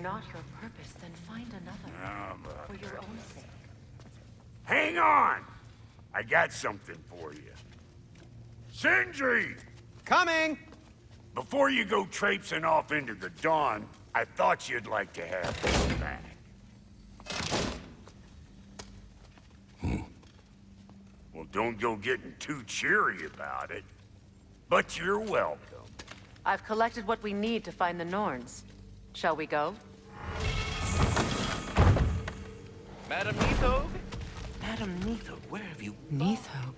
Not your purpose, then find another. For your own sake. Hang on! I got something for you. Sindri! Coming! Before you go traipsing off into the dawn, I thought you'd like to have this back. Well, don't go getting too cheery about it. But you're welcome. I've collected what we need to find the Norns. Shall we go? Madam Nithog? Madam Nithog, where have you... Nithog.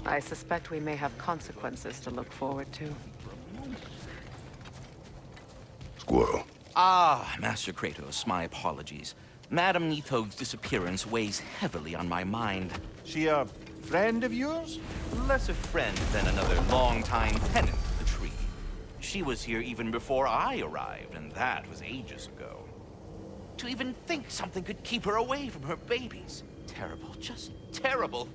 I suspect we may have consequences to look forward to. Squirrel. Ah, Master Kratos, my apologies. Madam Nithog's disappearance weighs heavily on my mind. She a friend of yours? Less a friend than another long-time tenant of the tree. She was here even before I arrived, and that was ages ago. To even think something could keep her away from her babies. Terrible, just terrible.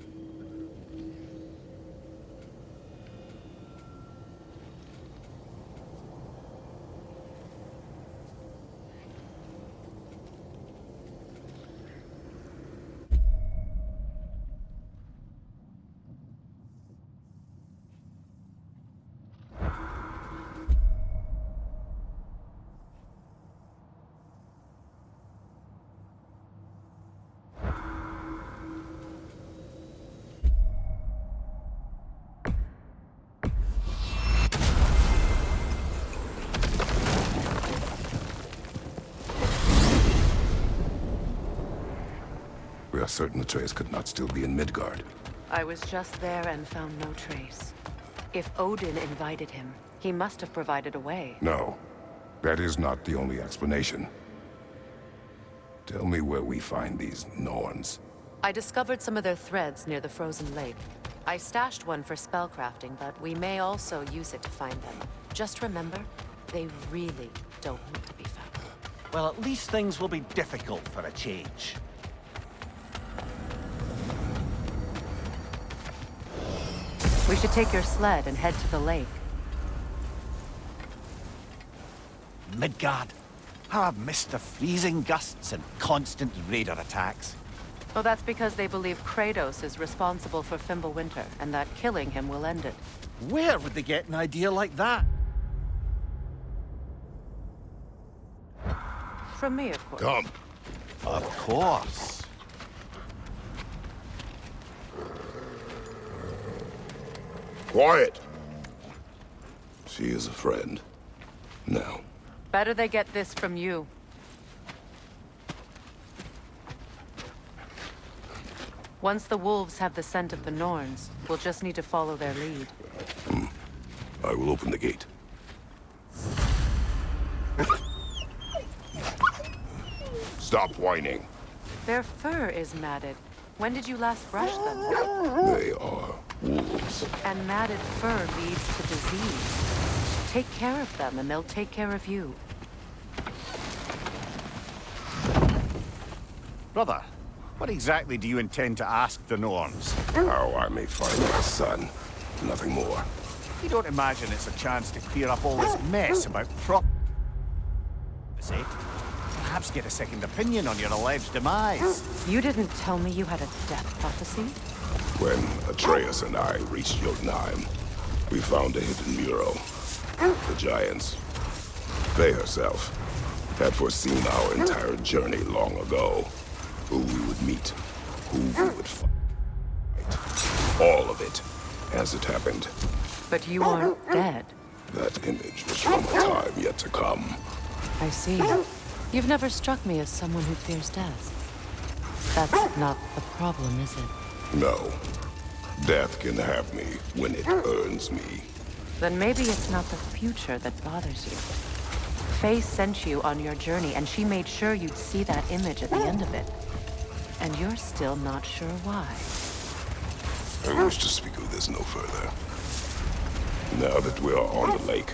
We are certain Atreus could not still be in Midgard. I was just there and found no trace. If Odin invited him, he must have provided a way. No, that is not the only explanation. Tell me where we find these Norns. I discovered some of their threads near the frozen lake. I stashed one for spellcrafting, but we may also use it to find them. Just remember, they really don't want to be found. Well, at least things will be difficult for a change. We should take your sled and head to the lake. Midgard. How I've missed the freezing gusts and constant raider attacks. Well, that's because they believe Kratos is responsible for Fimbulwinter, and that killing him will end it. Where would they get an idea like that? From me, of course. Come. Of course. Quiet! She is a friend. Now. Better they get this from you. Once the wolves have the scent of the Norns, we'll just need to follow their lead. I will open the gate. Stop whining. Their fur is matted. When did you last brush them? They are wolves. And matted fur leads to disease. Take care of them, and they'll take care of you. Brother, what exactly do you intend to ask the Norns? How I may find my son. Nothing more. You don't imagine it's a chance to clear up all this mess about say? Perhaps get a second opinion on your alleged demise. You didn't tell me you had a death prophecy? When Atreus and I reached Jotunheim, we found a hidden mural. The giants, Faye herself, had foreseen our entire journey long ago. Who we would meet, who we would fight. All of it, as it happened. But you aren't dead. That image was from a time yet to come. I see. You've never struck me as someone who fears death. That's not the problem, is it? No. Death can have me when it earns me. Then maybe it's not the future that bothers you. Faye sent you on your journey, and she made sure you'd see that image at the end of it. And you're still not sure why. I wish to speak of this no further. Now that we are on the lake,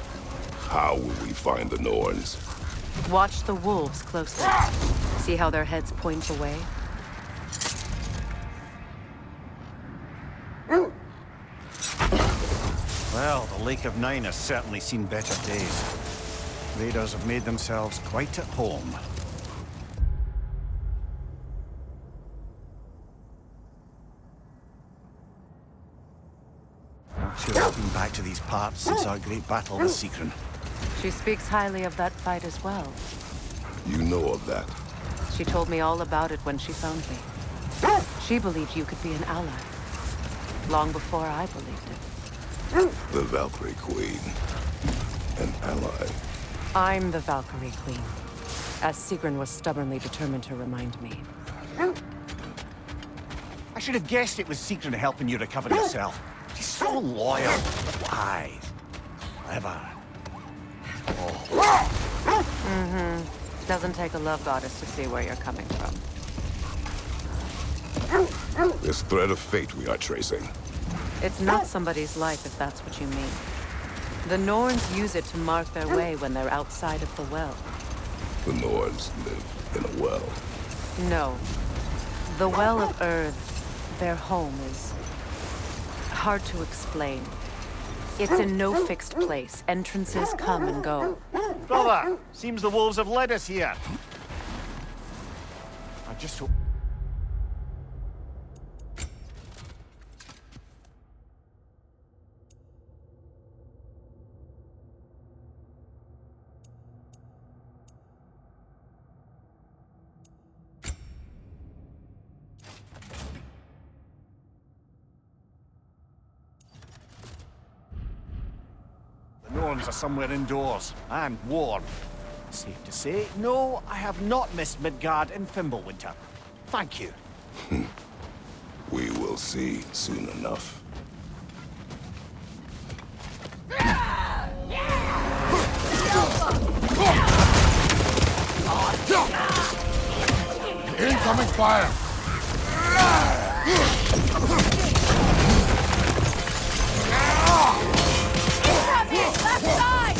how will we find the Norns? Watch the wolves closely. See how their heads point away? Well, the Lake of Nine has certainly seen better days. Raiders have made themselves quite at home. Not sure I've been back to these parts since our great battle with Secron. She speaks highly of that fight as well. You know of that? She told me all about it when she found me. She believed you could be an ally. Long before I believed it. The Valkyrie Queen. An ally. I'm the Valkyrie Queen, as Sigrun was stubbornly determined to remind me. I should have guessed it was Secron helping you recover yourself. She's so loyal, wise, clever. Doesn't take a love goddess to see where you're coming from. This thread of fate we are tracing. It's not somebody's life, if that's what you mean. The Norns use it to mark their way when they're outside of the well. The Norns live in a well. No. The Well of Earth, their home, is hard to explain. It's in no fixed place. Entrances come and go. Brother, seems the wolves have led us here. I just hope... The Norns are somewhere indoors, and warm. Safe to say, no, I have not missed Midgard in Fimbulwinter. Thank you. We will see soon enough. Incoming fire! Left side!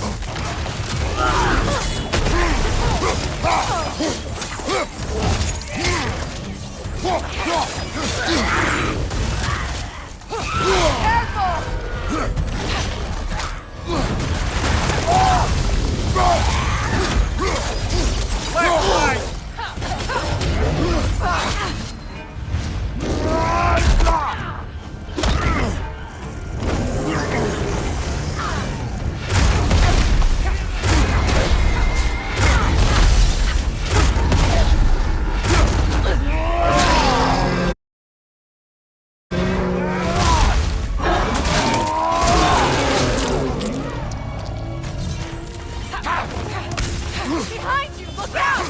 Behind you! Look out!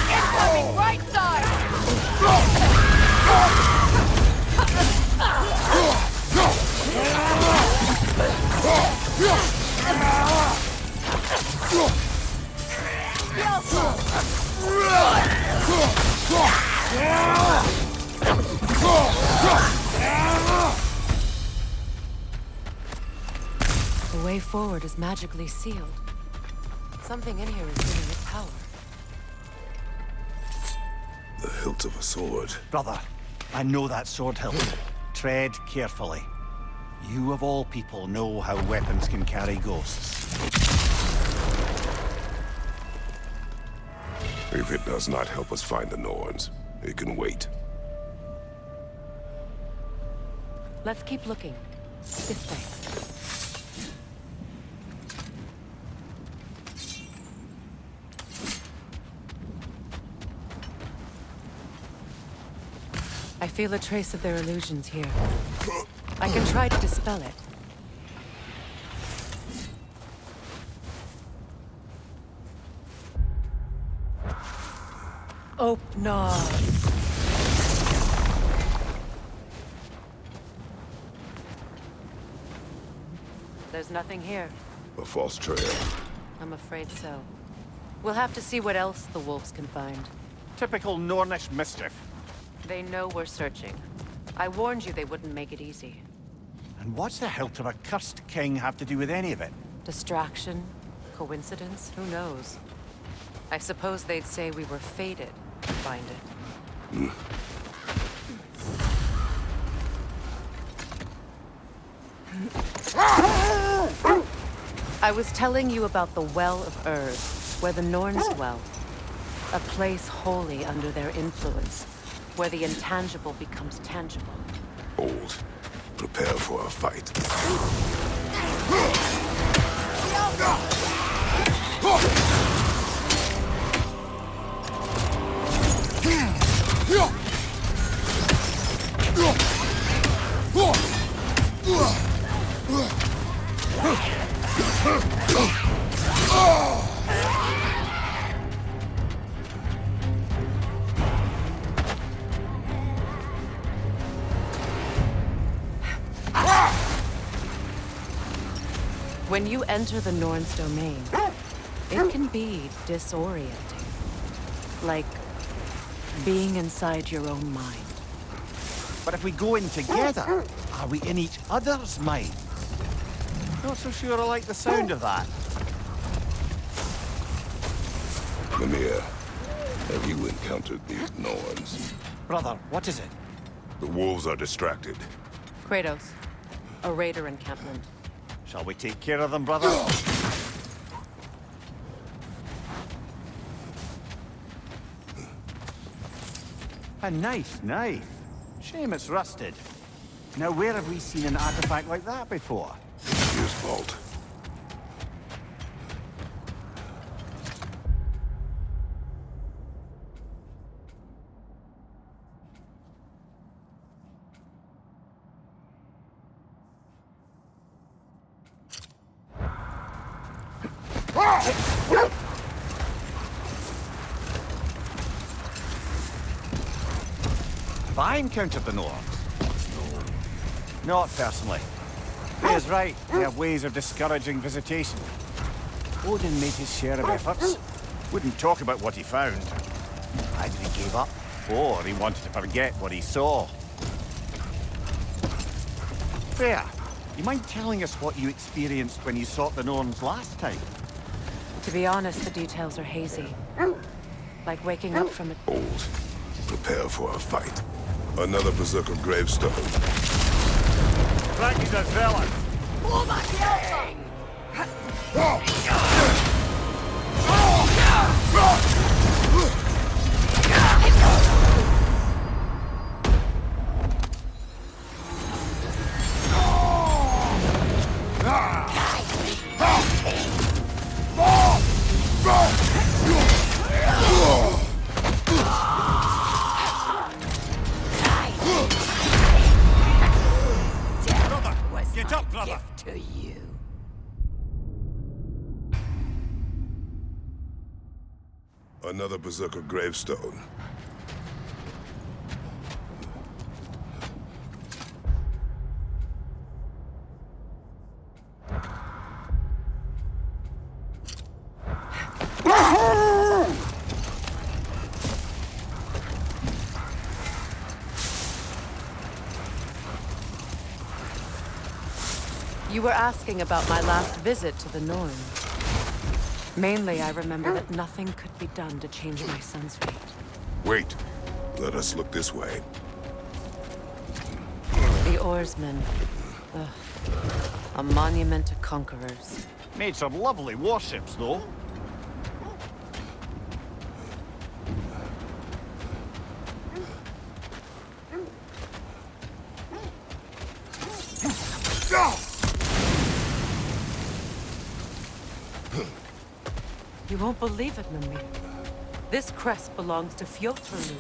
Incoming right side! The way forward is magically sealed. Something in here is giving it power. The hilt of a sword. Brother, I know that sword hilt. Tread carefully. You of all people know how weapons can carry ghosts. If it does not help us find the Norns, it can wait. Let's keep looking. This way. I feel a trace of their illusions here. I can try to dispel it. Oh, no. There's nothing here. A false trail. I'm afraid so. We'll have to see what else the wolves can find. Typical Nornish mischief. They know we're searching. I warned you they wouldn't make it easy. And what's the hilt of a cursed king have to do with any of it? Distraction? Coincidence? Who knows? I suppose they'd say we were fated to find it. I was telling you about the Well of Ur, where the Norns dwell. A place wholly under their influence, where the intangible becomes tangible. Old. Prepare for a fight. When you enter the Norns' domain, it can be disorienting. Like being inside your own mind. But if we go in together, are we in each other's minds? Not so sure I like the sound of that. Mimir, have you encountered these Norns? Brother, what is it? The wolves are distracted. Kratos, a raider encampment. Shall we take care of them, brother? A nice knife. Shame it's rusted. Now, where have we seen an artifact like that before? Here's vault. Have I encountered the Norse? No. Not personally. He is right. They have ways of discouraging visitation. Odin made his share of efforts. Wouldn't talk about what he found. Either he gave up, or he wanted to forget what he saw. Freya, you mind telling us what you experienced when you sought the Norns last time? To be honest, the details are hazy. Like waking up from a... Old. Prepare for a fight. Another berserker gravestone. Frankie's a zealot. Get up, brother! To you. Another berserker gravestone. You were asking about my last visit to the Norns. Mainly, I remember that nothing could be done to change my son's fate. Wait. Let us look this way. The oarsmen. Ugh. A monument to conquerors. Made some lovely warships, though. You won't believe it, Mimir. This crest belongs to Fjotorlund.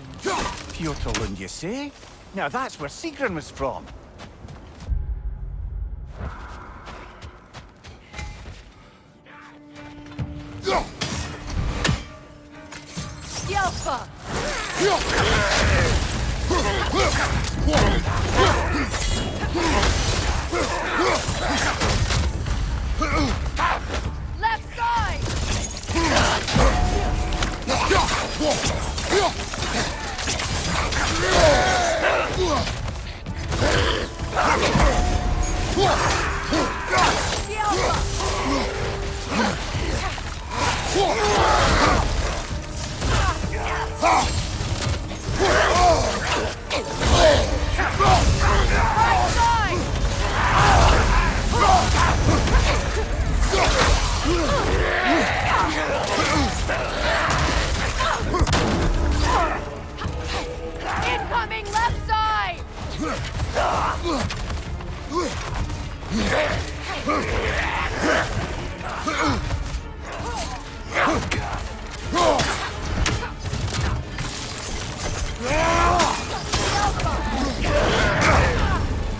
Fjotorlund, you say? Now that's where Sigrun was from. Yelpa! Left side! Right side!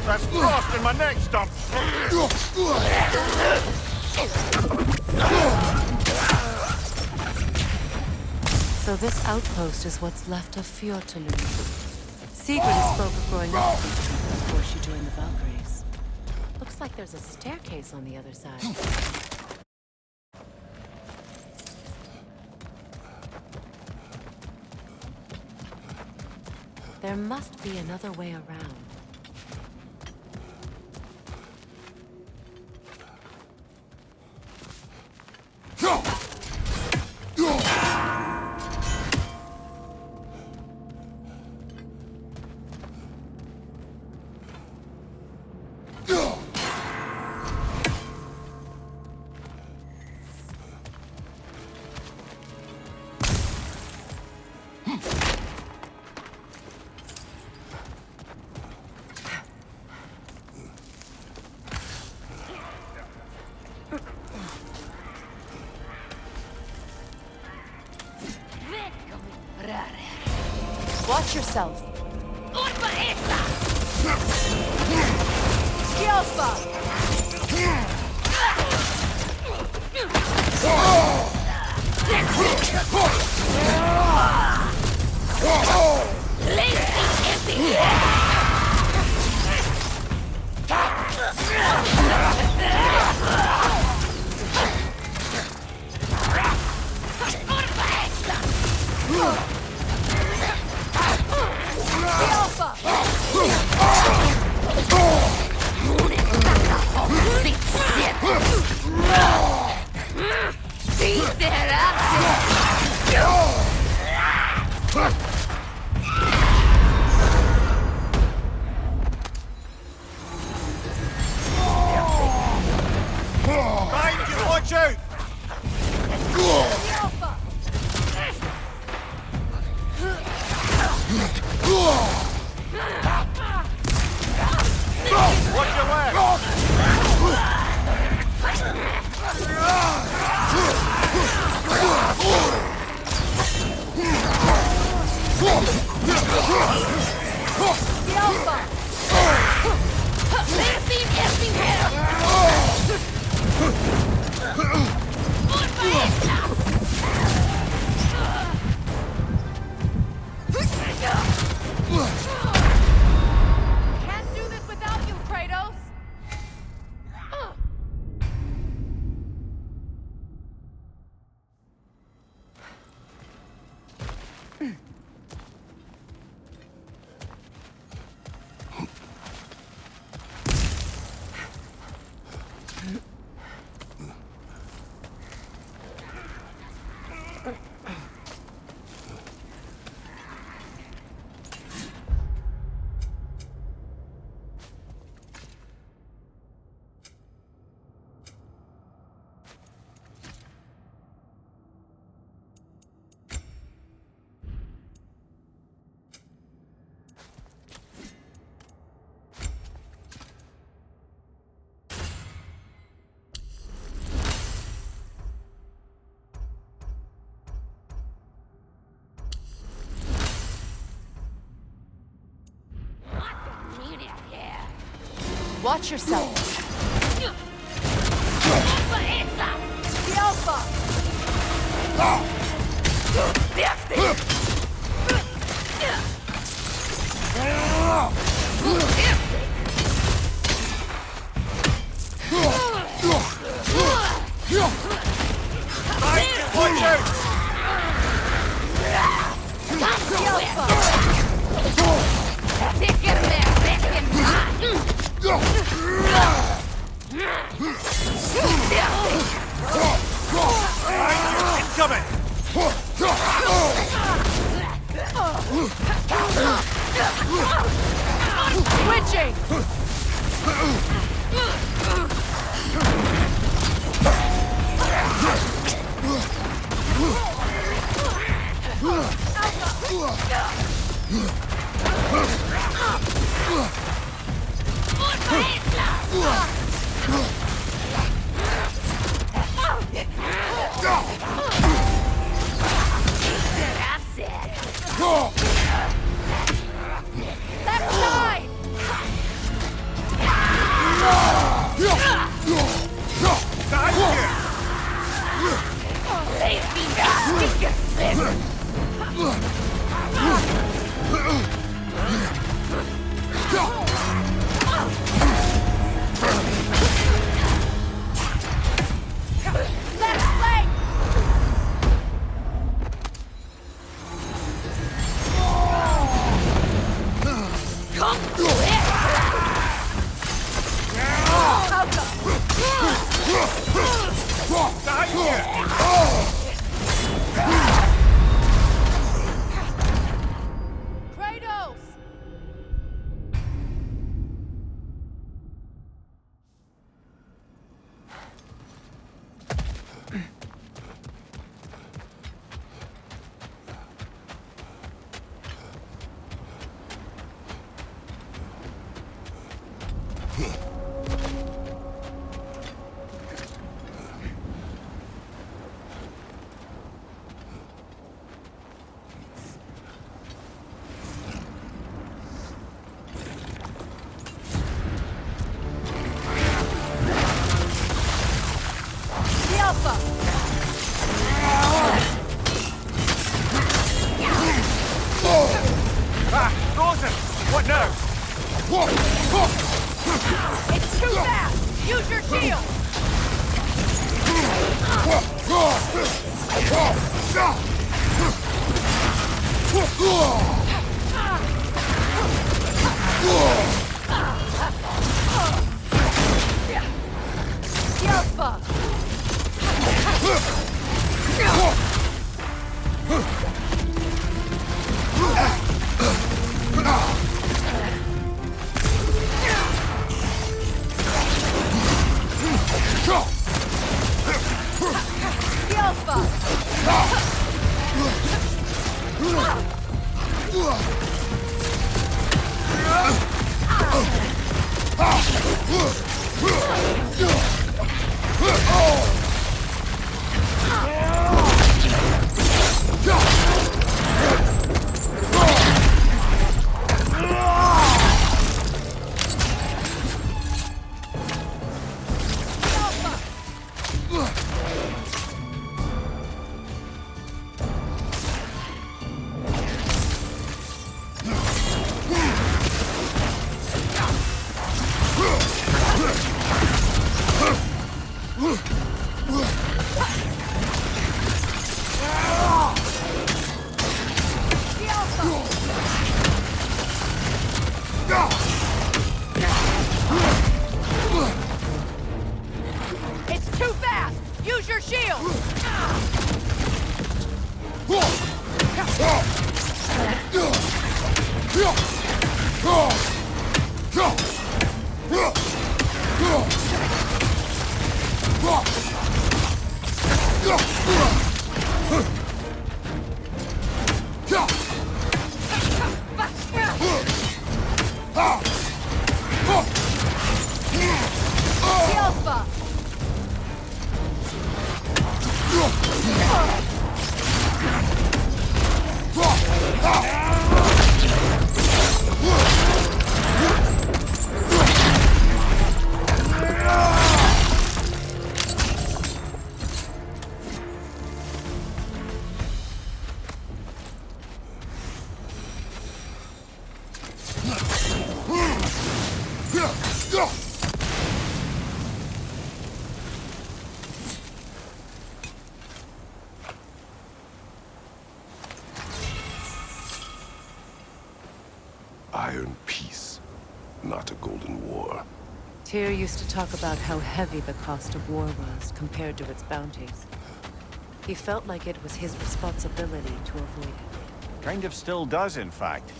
That's frost in my neck stump! So this outpost is what's left of Fjortulund. Sigrid spoke of growing up before she joined the Valkyries. Looks like there's a staircase on the other side. There must be another way around. Watch yourself. Watch out! Watch your left! Can't do this without you, Kratos! Watch yourself. Watch out! Incoming! Switching! Kratos! The Alpha! Ah, Rosen! What now? It's too fast! Use your shield! The Alpha! The Alpha! It's too fast! Use your shield! The Alpha! Iron peace, not a golden war. Tyr used to talk about how heavy the cost of war was compared to its bounties. He felt like it was his responsibility to avoid it. Kind of still does, in fact.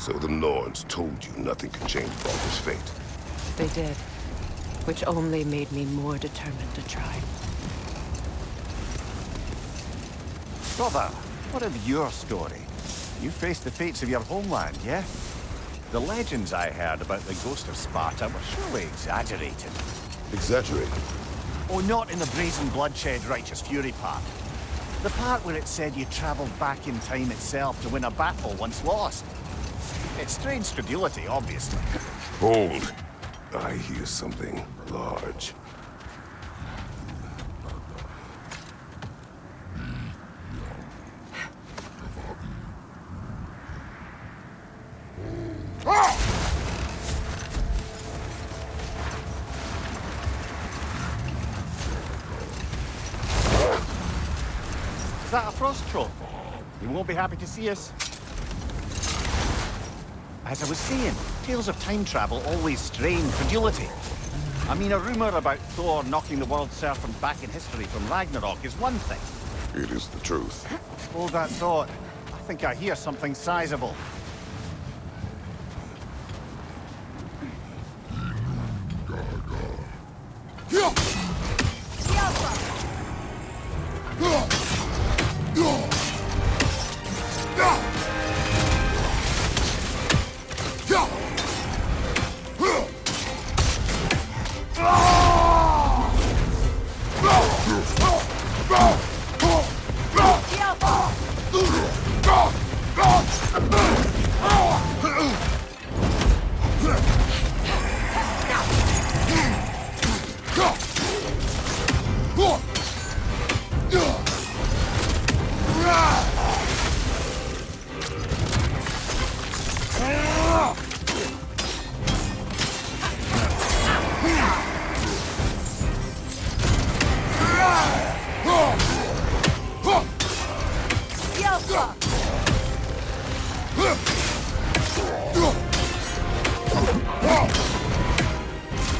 So the Norns told you nothing could change Baldur's fate. They did, which only made me more determined to try. Brother, what of your story? You faced the fates of your homeland, yeah? The legends I heard about the ghost of Sparta were surely exaggerated. Exaggerated? Oh, not in the brazen bloodshed righteous fury part. The part where it said you traveled back in time itself to win a battle once lost. It's strange credulity, obviously. Hold. I hear something large. Is that a frost troll? You won't be happy to see us. As I was saying, tales of time travel always strain credulity. I mean, a rumor about Thor knocking the world serpent back in history from Ragnarok is one thing. It is the truth. Hold that thought. I think I hear something sizable.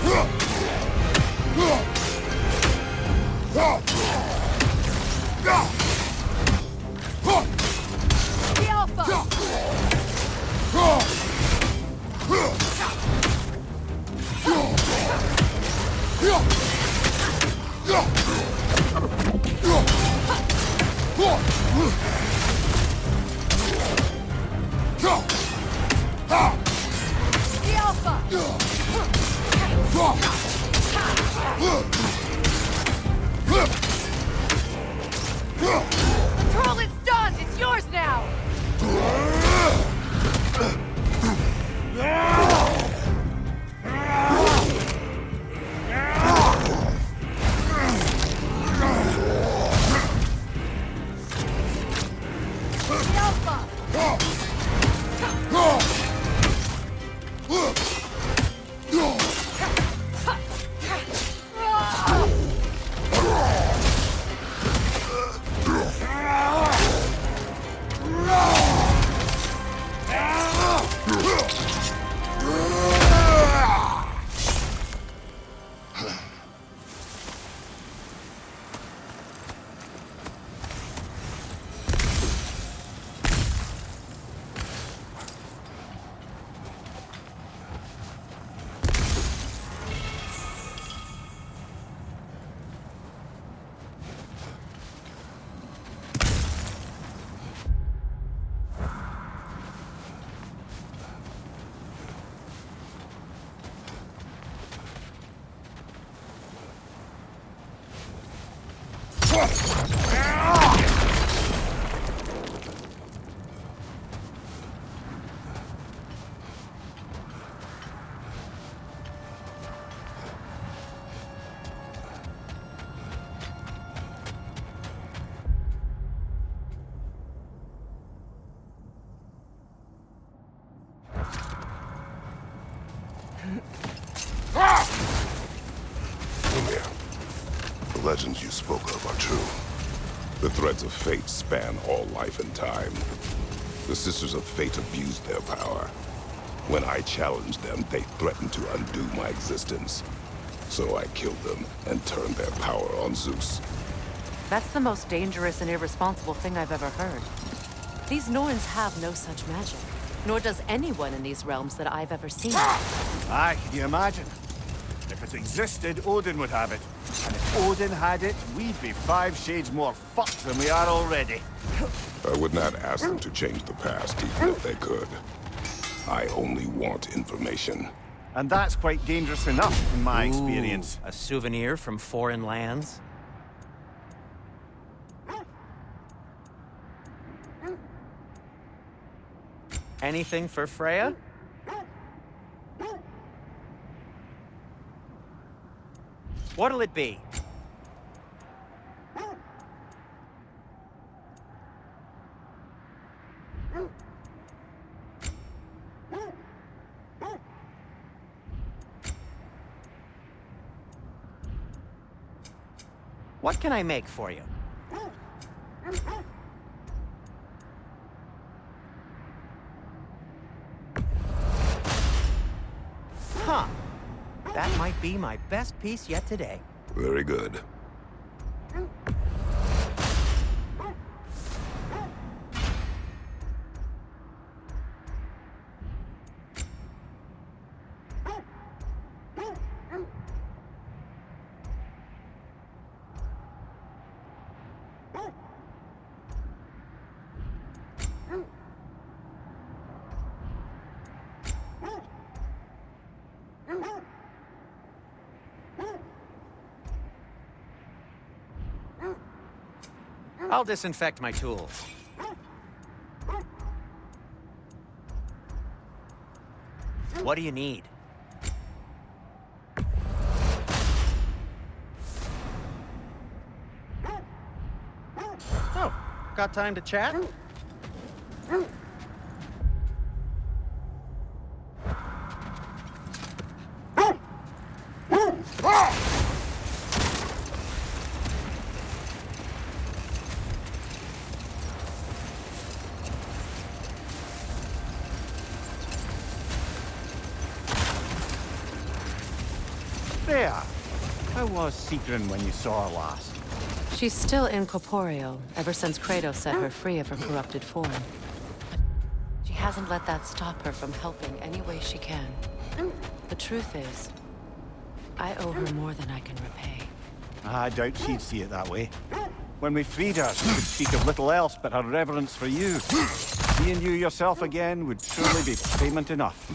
The Alpha! The Alpha! Control is done! It's yours now! The Alpha! Ymir, the legends you spoke of are true. The threads of fate span all life and time. The Sisters of Fate abused their power. When I challenged them, they threatened to undo my existence. So I killed them and turned their power on Zeus. That's the most dangerous and irresponsible thing I've ever heard. These Norns have no such magic, nor does anyone in these realms that I've ever seen. Aye, can you imagine? If it existed, Odin would have it. And if Odin had it, we'd be 5 shades more fucked than we are already. I would not ask them to change the past, even if they could. I only want information. And that's quite dangerous enough, in my experience. A souvenir from foreign lands? Anything for Freya? What'll it be? What can I make for you? Huh. That might be my best piece yet today. Very good. I'll disinfect my tools. What do you need? Oh, got time to chat? Freya, how was Sigrun when you saw her last? She's still incorporeal, ever since Kratos set her free of her corrupted form. But she hasn't let that stop her from helping any way she can. The truth is, I owe her more than I can repay. I doubt she'd see it that way. When we freed her, she could speak of little else but her reverence for you. Seeing you yourself again would surely be payment enough.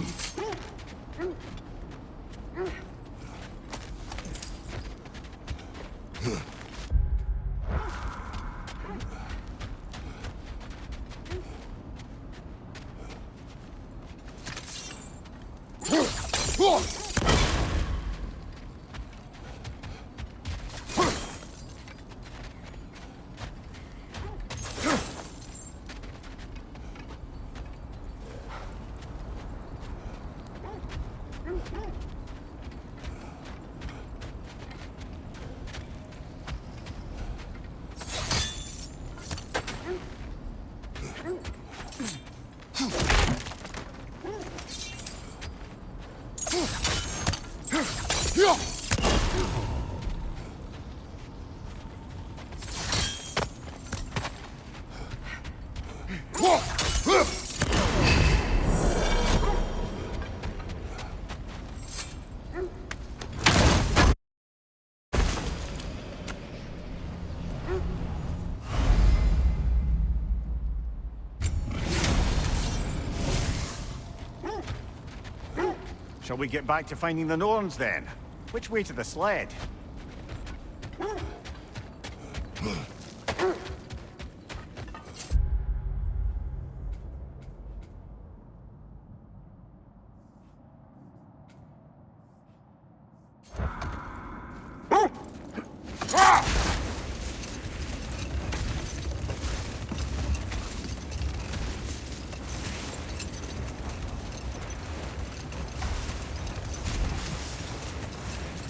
Shall we get back to finding the Norns then? Which way to the sled?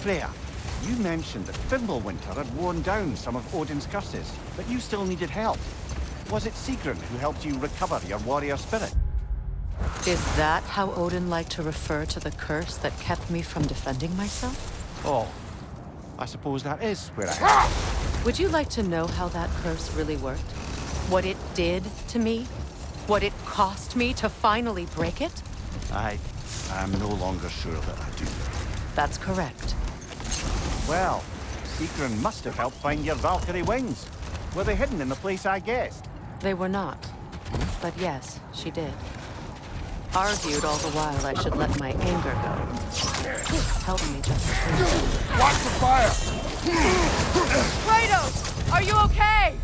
Freya, you mentioned that Fimbulwinter had worn down some of Odin's curses, but you still needed help. Was it Sigrun who helped you recover your warrior spirit? Is that how Odin liked to refer to the curse that kept me from defending myself? Oh, I suppose that is where I am. Would you like to know how that curse really worked? What it did to me? What it cost me to finally break it? I am no longer sure that I do. That's correct. Well, Sigrun must have helped find your Valkyrie wings. Were they hidden in the place I guessed? They were not. But yes, she did. Argued all the while I should let my anger go. Helped me just the same. Watch the fire! Kratos! Are you okay?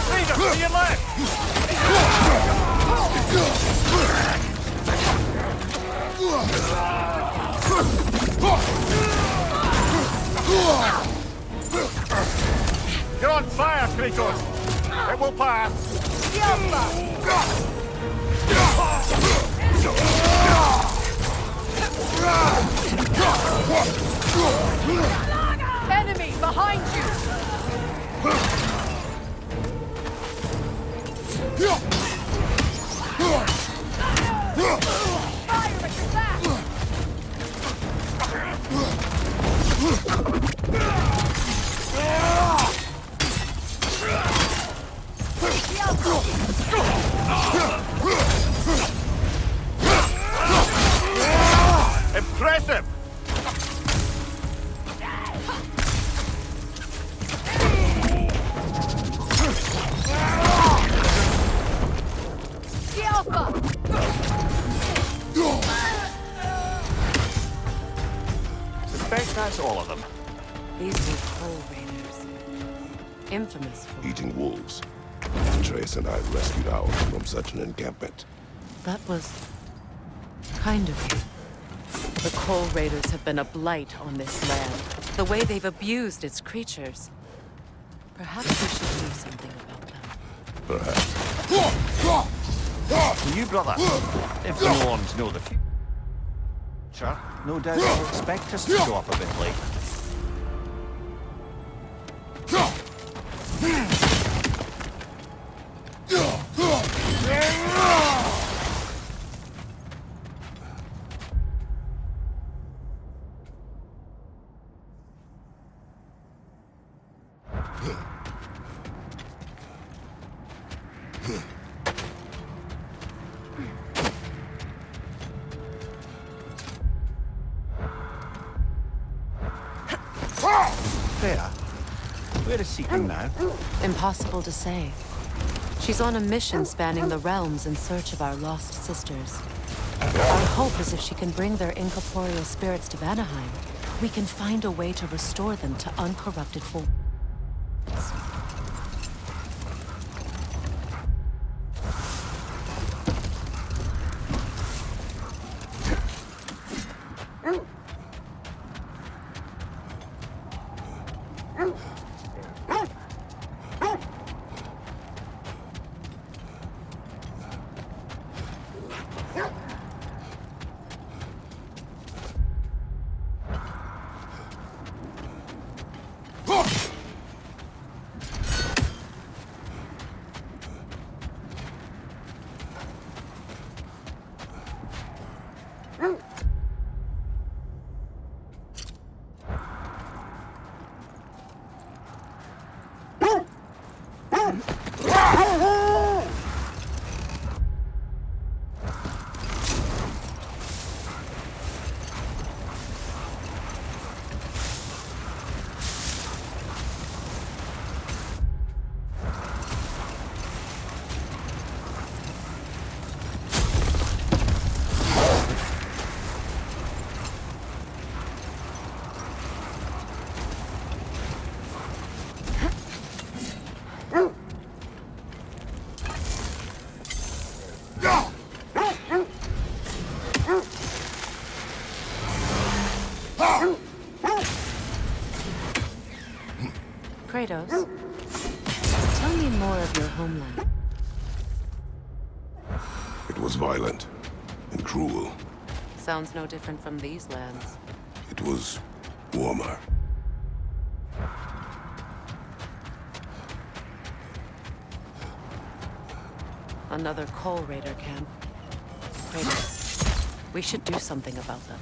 Ranger, to your left! You're on fire, Kratos! It will pass! Enemy behind you! Fire at your back! Impressive! Suspect that's all of them. These were Coal Raiders. Infamous for... Eating wolves. Atreus and I rescued ours from such an encampment. That was... kind of you. The Coal Raiders have been a blight on this land. The way they've abused its creatures. Perhaps we should do something about them. Perhaps. To you, brother. If the Norns know the future, no doubt they'll expect us to show up a bit late. There. Where is Seeking now? Impossible to say. She's on a mission spanning the realms in search of our lost sisters. Our hope is if she can bring their incorporeal spirits to Vanaheim, we can find a way to restore them to uncorrupted form. Kratos, tell me more of your homeland. It was violent and cruel. Sounds no different from these lands. It was warmer. Another Coal Raider camp. Kratos, we should do something about them.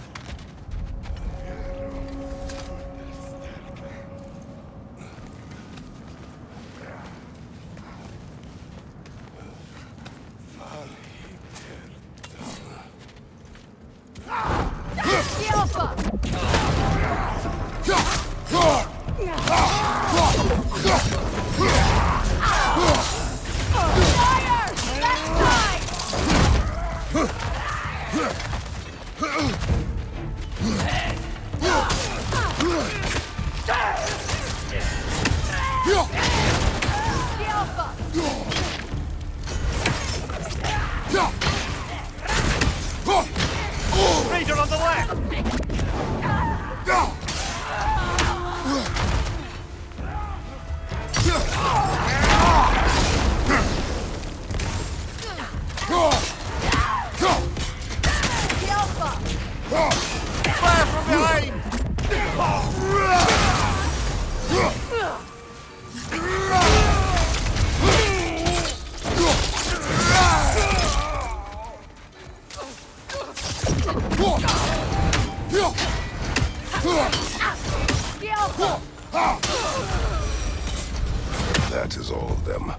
Raider on the left! Fire from behind! That is all of them.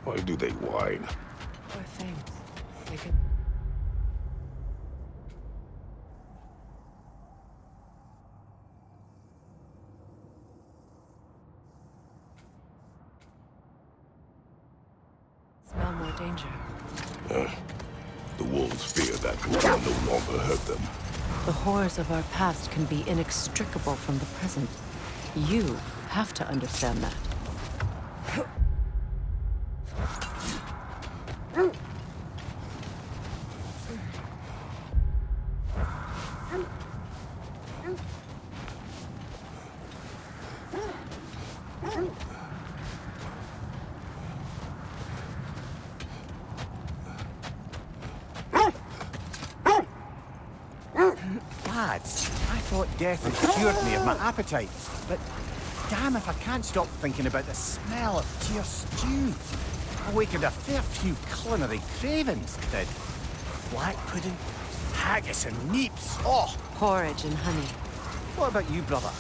Why do they whine? Poor things. They can... smell more danger. The wolves fear that we will no longer hurt them. The horrors of our past can be inextricable from the present. You have to understand that. Dad, I thought death had cured me of my appetite, but damn if I can't stop thinking about the smell of tear stew. Awakened a fair few culinary cravings, did. Black pudding, haggis and neeps, oh! Porridge and honey. What about you, brother?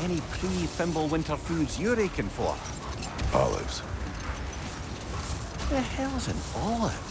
Any pre-Fimble winter foods you're aching for? Olives. The hell's an olive?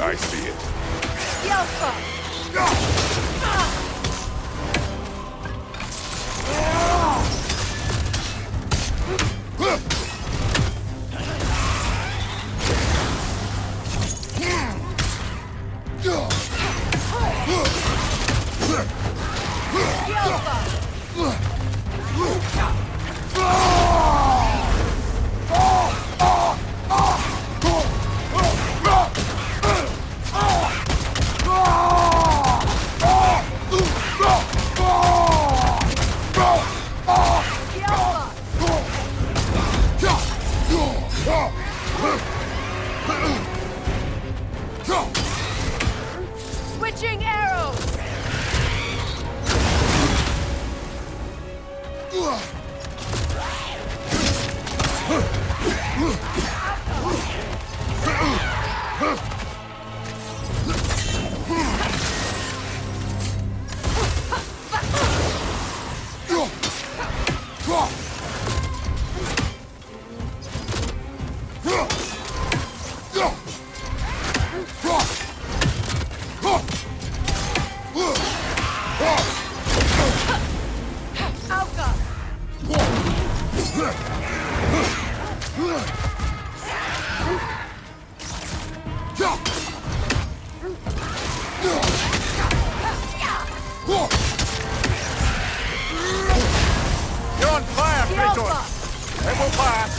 I see it. Switching arrows! You're on fire, Kratos! It will pass!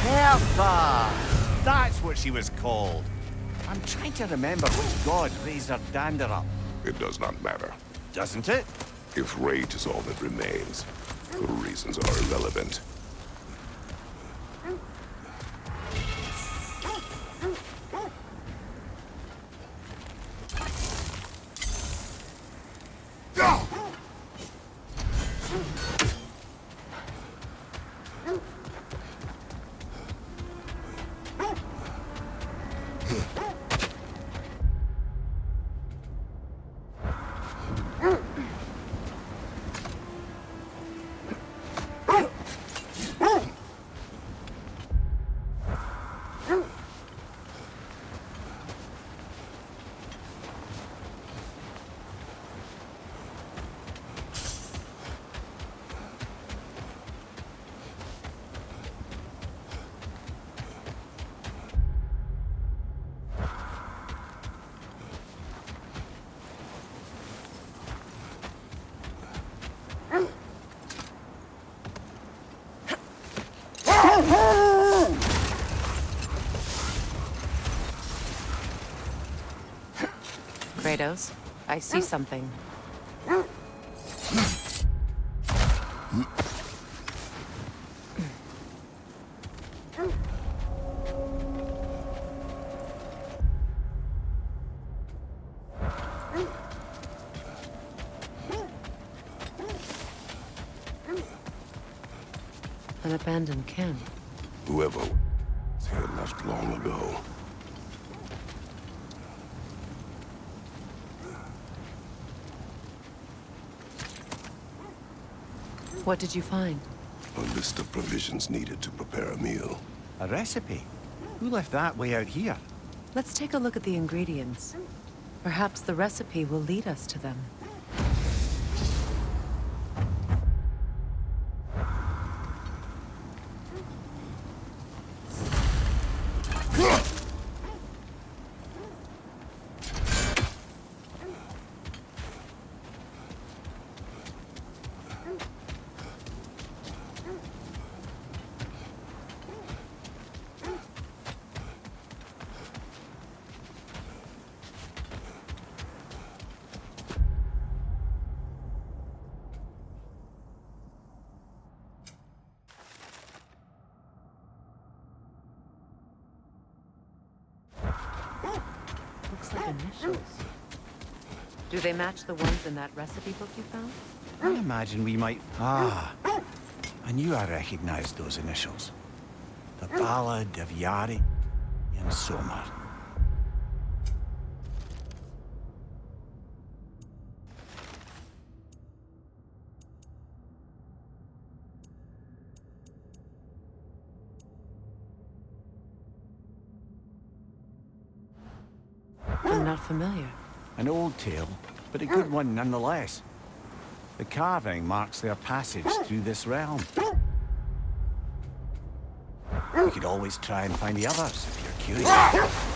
Hertha! That's what she was called. I'm trying to remember which god raised her dander up. It does not matter. Doesn't it? If rage is all that remains, the reasons are irrelevant. Kratos, I see something. An abandoned camp. Whoever was here left long ago. What did you find? A list of provisions needed to prepare a meal. A recipe? Who left that way out here? Let's take a look at the ingredients. Perhaps the recipe will lead us to them. Looks like initials. Do they match the ones in that recipe book you found? I imagine we might... Ah, I knew I recognized those initials. The Ballad of Yari and Somar. I'm not familiar. An old tale, but a good one nonetheless. The carving marks their passage through this realm. We could always try and find the others if you're curious.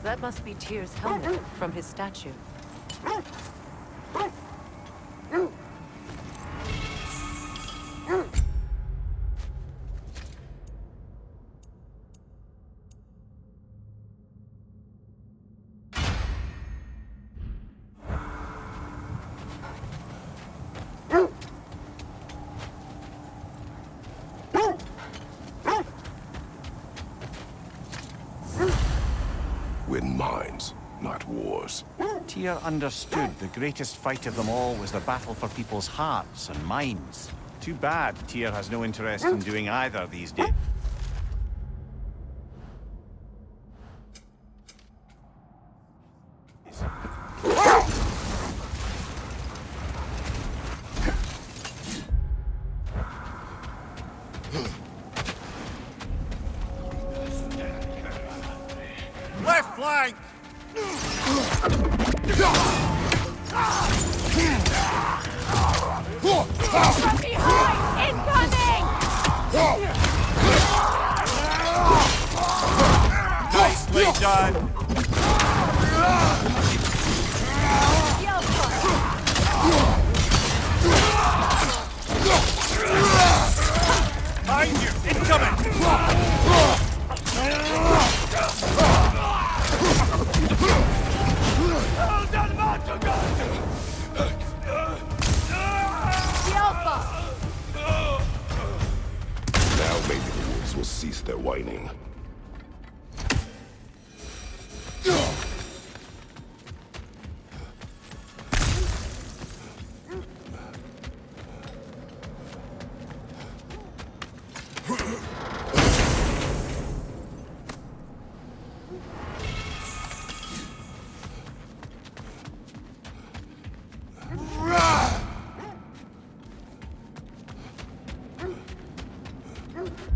That must be Tyr's helmet from his statue. Win minds, not wars. Tyr understood the greatest fight of them all was the battle for people's hearts and minds. Too bad Tyr has no interest in doing either these days. Left flank! From behind! Incoming! Nicely done! Behind you! Incoming! Now maybe the wolves will cease their whining.